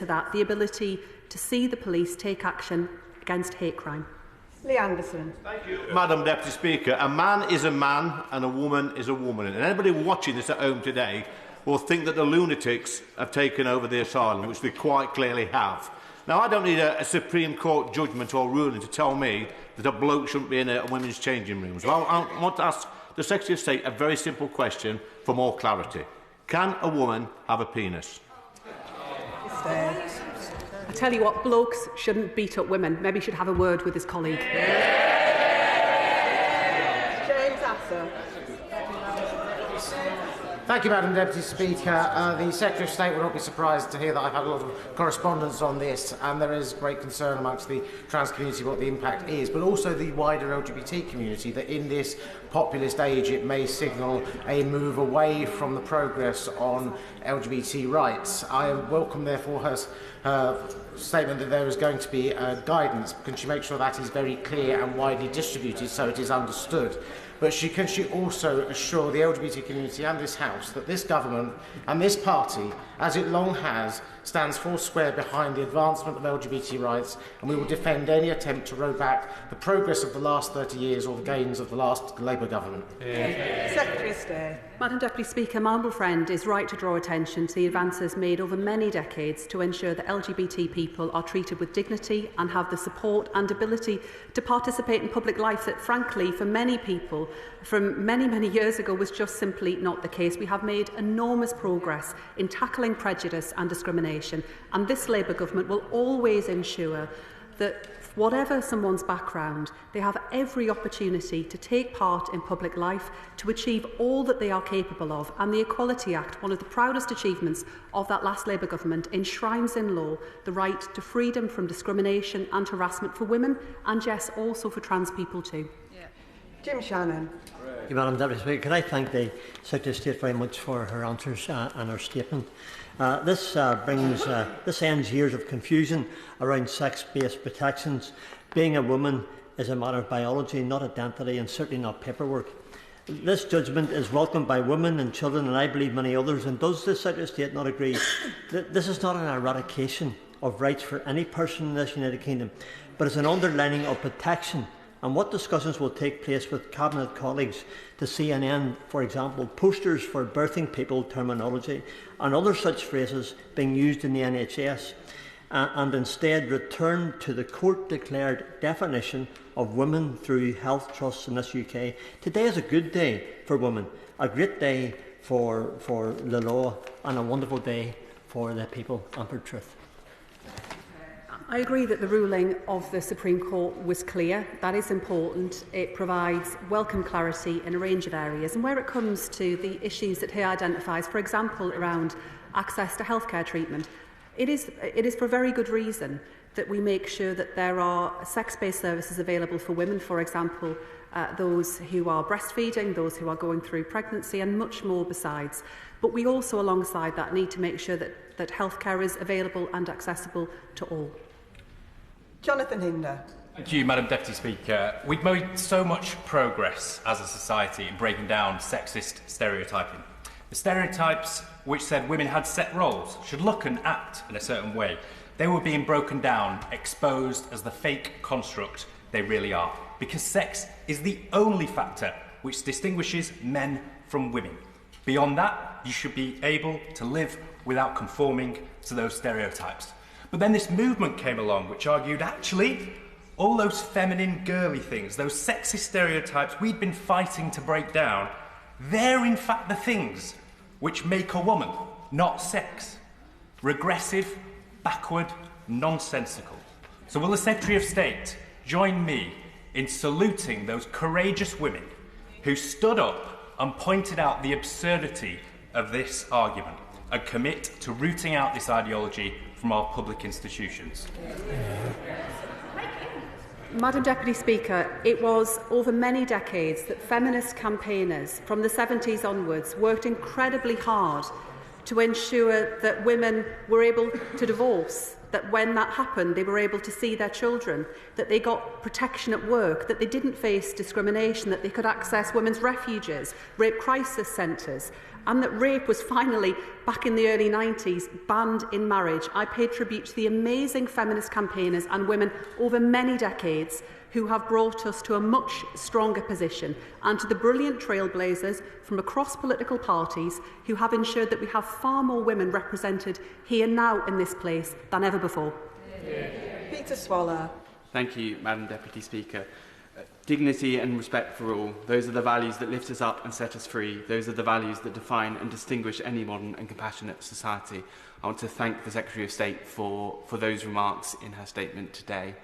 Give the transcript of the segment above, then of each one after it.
to that the ability to see the police take action against hate crime. Lee Anderson. Thank you, Madam Deputy Speaker. A man is a man and a woman is a woman. And anybody watching this at home today will think that the lunatics have taken over the asylum, which they quite clearly have. Now, I don't need a Supreme Court judgment or ruling to tell me that a bloke shouldn't be in a women's changing rooms. Well, I want to ask the Secretary of State a very simple question for more clarity. Can a woman have a penis? I tell you what, blokes shouldn't beat up women. Maybe he should have a word with his colleague. James Asser. Thank you, Madam Deputy Speaker. The Secretary of State will not be surprised to hear that I've had a lot of correspondence on this, and there is great concern amongst the trans community what the impact is, but also the wider LGBT community, that in this populist age it may signal a move away from the progress on LGBT rights. I welcome, therefore, her statement that there is going to be guidance. Can she make sure that is very clear and widely distributed so it is understood? But can she also assure the LGBT community and this House that this government and this party, as it long has, stands foursquare behind the advancement of LGBT rights, and we will defend any attempt to roll back the progress of the last 30 years or the gains of the last Labour government? Secretary of State. Madam Deputy Speaker, my humble friend is right to draw attention to the advances made over many decades to ensure that LGBT people are treated with dignity and have the support and ability to participate in public life that, frankly, for many people from many, many years ago was just simply not the case. We have made enormous progress in tackling prejudice and discrimination, and this Labour government will always ensure that whatever someone's background, they have every opportunity to take part in public life, to achieve all that they are capable of. And the Equality Act, one of the proudest achievements of that last Labour government, enshrines in law the right to freedom from discrimination and harassment for women, and yes, also for trans people too. Jim Shannon. Thank you, Madam Deputy Speaker. Can I thank the Secretary of State very much for her answers and her statement. This ends years of confusion around sex-based protections. Being a woman is a matter of biology, not identity, and certainly not paperwork. This judgment is welcomed by women and children, and I believe many others. And does the Secretary of State not agree that this is not an eradication of rights for any person in this United Kingdom, but is an underlining of protection? And what discussions will take place with Cabinet colleagues to see an end, for example, posters for birthing people terminology and other such phrases being used in the NHS, and instead return to the court-declared definition of women through health trusts in this UK? Today is a good day for women, a great day for the law, and a wonderful day for the people and for truth. I agree that the ruling of the Supreme Court was clear. That is important. It provides welcome clarity in a range of areas. And where it comes to the issues that he identifies, for example, around access to healthcare treatment, it is for a very good reason that we make sure that there are sex-based services available for women, for example, those who are breastfeeding, those who are going through pregnancy, and much more besides. But we also, alongside that, need to make sure that healthcare is available and accessible to all. Jonathan Hinder. Thank you, Madam Deputy Speaker. We've made so much progress as a society in breaking down sexist stereotyping. The stereotypes which said women had set roles, should look and act in a certain way, they were being broken down, exposed as the fake construct they really are. Because sex is the only factor which distinguishes men from women. Beyond that, you should be able to live without conforming to those stereotypes. But then this movement came along which argued, actually, all those feminine, girly things, those sexist stereotypes we'd been fighting to break down, they're in fact the things which make a woman, not sex. Regressive, backward, nonsensical. So will the Secretary of State join me in saluting those courageous women who stood up and pointed out the absurdity of this argument and commit to rooting out this ideology from our public institutions? Madam Deputy Speaker, it was over many decades that feminist campaigners from the 70s onwards worked incredibly hard to ensure that women were able to divorce, that when that happened, they were able to see their children, that they got protection at work, that they didn't face discrimination, that they could access women's refuges, rape crisis centres, and that rape was finally, back in the early 90s, banned in marriage. I pay tribute to the amazing feminist campaigners and women over many decades who have brought us to a much stronger position, and to the brilliant trailblazers from across political parties who have ensured that we have far more women represented here now in this place than ever before. Peter Swallow. Thank you, Madam Deputy Speaker. Dignity and respect for all, those are the values that lift us up and set us free. Those are the values that define and distinguish any modern and compassionate society. I want to thank the Secretary of State for those remarks in her statement today.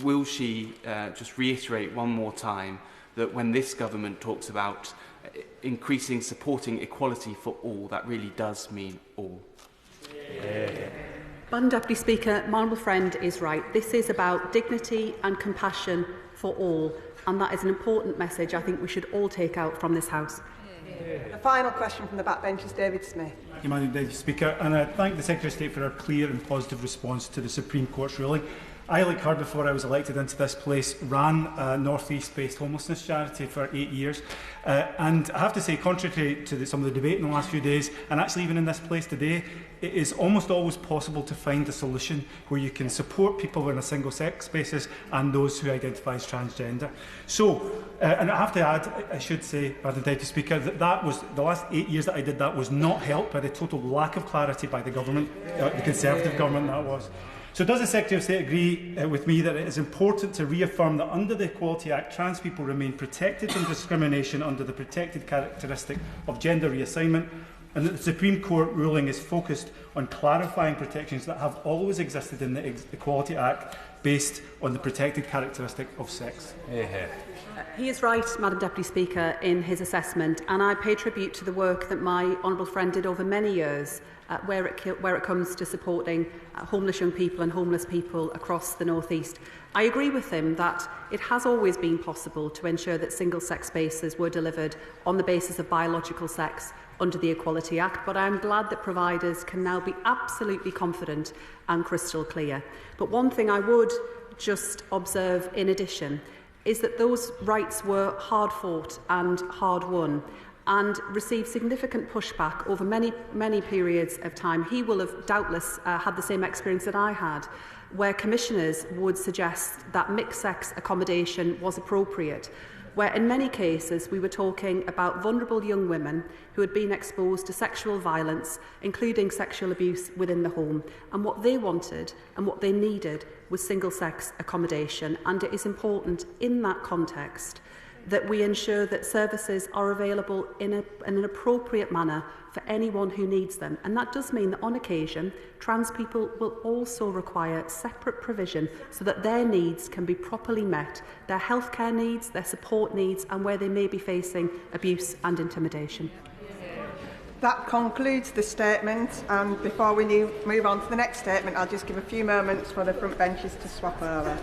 Will she just reiterate one more time that when this government talks about increasing, supporting equality for all, that really does mean all? Madam Deputy Speaker, my honourable friend is right. This is about dignity and compassion for all, and that is an important message I think we should all take out from this House. A final question from the backbenchers, David Smith. Thank you, Madam Deputy Speaker, and I thank the Secretary of State for her clear and positive response to the Supreme Court's ruling. I, like her before I was elected into this place, ran a North East based homelessness charity for 8 years. And I have to say, contrary to some of the debate in the last few days, and actually even in this place today, it is almost always possible to find a solution where you can support people on a single-sex basis and those who identify as transgender. So, and I have to add, I should say, Madam Deputy Speaker, that was the last 8 years that I did that was not helped by the total lack of clarity by the government, the Conservative government that was. So does the Secretary of State agree with me that it is important to reaffirm that under the Equality Act, trans people remain protected from discrimination under the protected characteristic of gender reassignment, and that the Supreme Court ruling is focused on clarifying protections that have always existed in the Equality Act based on the protected characteristic of sex? He is right, Madam Deputy Speaker, in his assessment, and I pay tribute to the work that my honourable friend did over many years where it comes to supporting homeless young people and homeless people across the North East. I agree with him that it has always been possible to ensure that single-sex spaces were delivered on the basis of biological sex under the Equality Act, but I am glad that providers can now be absolutely confident and crystal clear. But one thing I would just observe in addition is that those rights were hard-fought and hard-won and received significant pushback over many periods of time. He will have doubtless had the same experience that I had, where commissioners would suggest that mixed-sex accommodation was appropriate, where in many cases we were talking about vulnerable young women who had been exposed to sexual violence, including sexual abuse within the home, and what they wanted and what they needed was single-sex accommodation. And it is important in that context that we ensure that services are available in an appropriate manner for anyone who needs them. And that does mean that on occasion, trans people will also require separate provision so that their needs can be properly met, their healthcare needs, their support needs, and where they may be facing abuse and intimidation. That concludes the statement, and before we move on to the next statement, I'll just give a few moments for the front benches to swap over.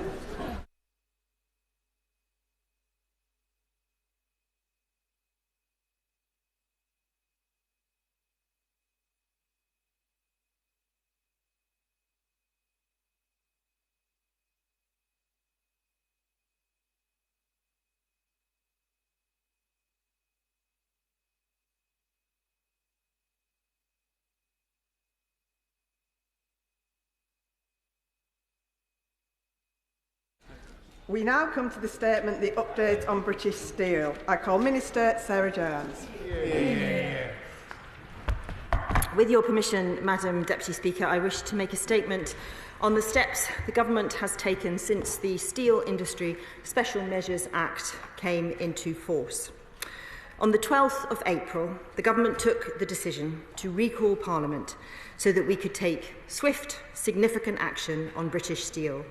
We now come to the statement, the update on British Steel. I call Minister Sarah Jones. With your permission, Madam Deputy Speaker, I wish to make a statement on the steps the Government has taken since the Steel Industry Special Measures Act came into force. On the 12th of April, the Government took the decision to recall Parliament so that we could take swift, significant action on British Steel.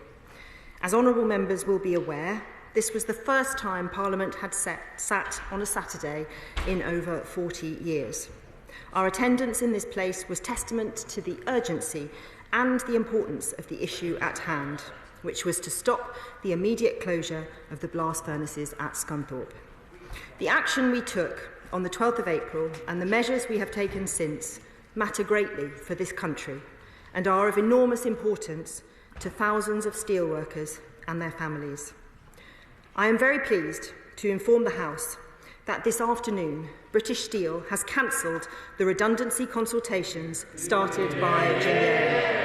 As honourable members will be aware, this was the first time Parliament had sat on a Saturday in over 40 years. Our attendance in this place was testament to the urgency and the importance of the issue at hand, which was to stop the immediate closure of the blast furnaces at Scunthorpe. The action we took on the 12th of April and the measures we have taken since matter greatly for this country and are of enormous importance to thousands of steelworkers and their families. I am very pleased to inform the House that this afternoon British Steel has cancelled the redundancy consultations started by Jim Yeo.